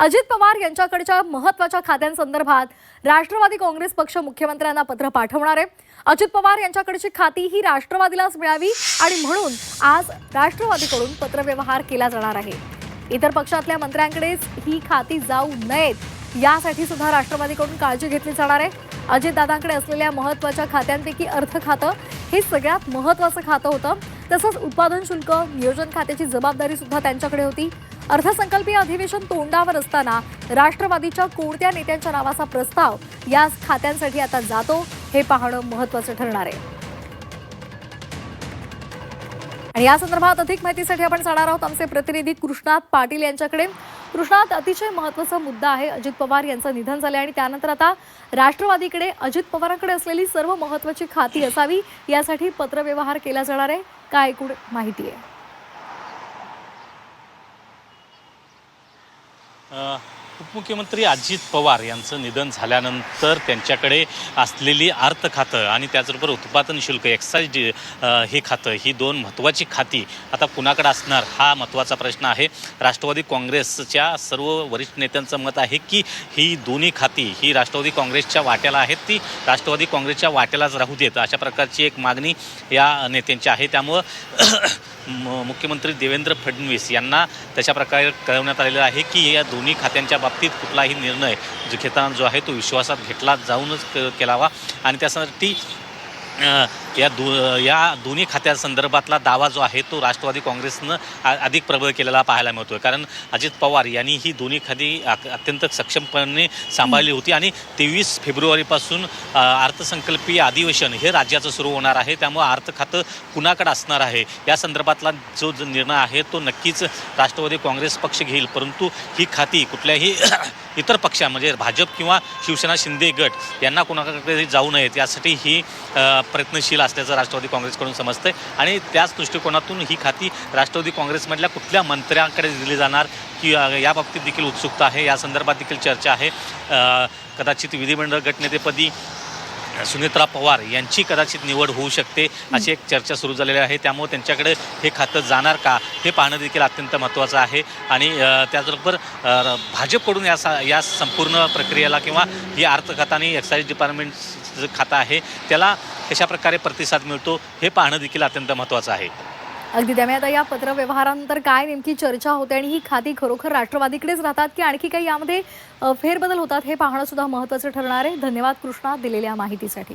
अजित पवार यांच्याकडच्या महत्त्वाच्या खात्यांसंदर्भात राष्ट्रवादी काँग्रेस पक्ष मुख्यमंत्र्यांना पत्र पाठवणार आहे। अजित पवार यांच्याकडची खाती ही राष्ट्रवादीलाच मिळावी आणि म्हणून आज राष्ट्रवादीकडून पत्रव्यवहार केला जाणार आहे। इतर पक्षातल्या मंत्र्यांकडेच ही खाती जाऊ नयेत यासाठी सुद्धा राष्ट्रवादीकडून काळजी घेतली जाणार आहे। अजितदादांकडे असलेल्या महत्त्वाच्या खात्यांपैकी अर्थ खातं हे सगळ्यात महत्त्वाचं खातं होतं। तसंच उत्पादन शुल्क नियोजन खात्याची जबाबदारी सुद्धा त्यांच्याकडे होती। अर्थसंकल्पीय अधिवेशन तोंडावर असताना राष्ट्रवादीच्या कोणत्या नेत्यांच्या नावाचा प्रस्ताव या खात्यांसाठी आता जातो हे पाहणं महत्त्वाचं ठरणार आहे। आणि या संदर्भात अधिक माहितीसाठी आपण जाणार आहोत आमचे प्रतिनिधी कृष्णात पाटील यांच्याकडे। कृष्णात, अतिशय महत्त्वाचा मुद्दा आहे। अजित पवार यांचं निधन झाले आणि त्यानंतर आता राष्ट्रवादीकडे अजित पवारांकडे असलेली सर्व महत्त्वाची खाती असावी यासाठी पत्रव्यवहार केला जाणार आहे। काय एकूण माहिती आहे? उपमुख्यमंत्री अजित पवार यांचं निधन झाल्यानंतर त्यांच्याकडे असलेली अर्थ खातं आणि त्याचबरोबर उत्पादन शुल्क एक्साईज हे खातं ही दोन महत्त्वाची खाती आता कुणाकडे असणार हा महत्त्वाचा प्रश्न आहे। राष्ट्रवादी काँग्रेसच्या सर्व वरिष्ठ नेत्यांचं मत आहे की ही दोन्ही खाती ही राष्ट्रवादी काँग्रेसच्या वाट्याला आहेत, ती राष्ट्रवादी काँग्रेसच्या वाट्यालाच राहू देत अशा प्रकारची एक मागणी या नेत्यांची आहे। त्यामुळं मुख्यमंत्री देवेंद्र फडणवीस यांना तशा प्रकारे कळवण्यात आलेलं आहे की या दोन्ही खात्यांच्या बाबतीत कुठलाही निर्णय घेताना जो आहे तो विश्वासात घेतला जाऊनच केलावा आणि त्यासाठी या दोन्ही खात्यांसंदर्भातला दावा जो आहे तो राष्ट्रवादी काँग्रेसनं अधिक प्रबळ केलेला पाहायला मिळतोय। कारण अजित पवार यांनी ही दोन्ही खाती अत्यंत सक्षमपणे सांभाळली होती आणि 23 फेब्रुवारीपासून अर्थसंकल्पीय अधिवेशन हे राज्याचं सुरू होणार आहे। त्यामुळे अर्थ खातं कुणाकडे असणार आहे या संदर्भातला जो निर्णय आहे तो नक्कीच राष्ट्रवादी काँग्रेस पक्ष घेईल, परंतु ही खाती कुठल्याही इतर पक्षा म्हणजे भाजप किंवा शिवसेना शिंदे गट यांना कुणाकडे जाऊ नयेत यासाठी ही प्रयत्नशील असल्याचं राष्ट्रवादी काँग्रेसकडून समजतंय आणि त्याच दृष्टिकोनातून ही खाती राष्ट्रवादी काँग्रेसमधल्या कुठल्या मंत्र्यांकडे दिली जाणार की या बाबतीत देखील उत्सुकता आहे। या संदर्भात देखील चर्चा आहे। कदाचित विधिमंडळ गटनेतेपदी सुनेत्रा पवार यांची कदाचित निवड होऊ शकते अशी एक चर्चा सुरू झालेली आहे। त्यामुळे त्यांच्याकडे हे खातं जाणार का हे पाहणं देखील अत्यंत महत्त्वाचं आहे आणि त्याचबरोबर भाजपकडून या संपूर्ण प्रक्रियेला किंवा ही अर्थ खातं आणि एक्साईज डिपार्टमेंटचं खातं आहे त्याला कशा प्रकारे प्रतिसाद मिळतो हे पाहणं देखील अत्यंत महत्त्वाचं आहे। अगदी त्यामुळे आता या पत्रव्यवहारानंतर काय नेमकी चर्चा होते आणि ही खाती खरोखर राष्ट्रवादीकडेच राहतात की आणखी काही यामध्ये फेरबदल होतात हे पाहणं सुद्धा महत्त्वाचं ठरणार आहे। धन्यवाद कृष्णा दिलेल्या माहितीसाठी।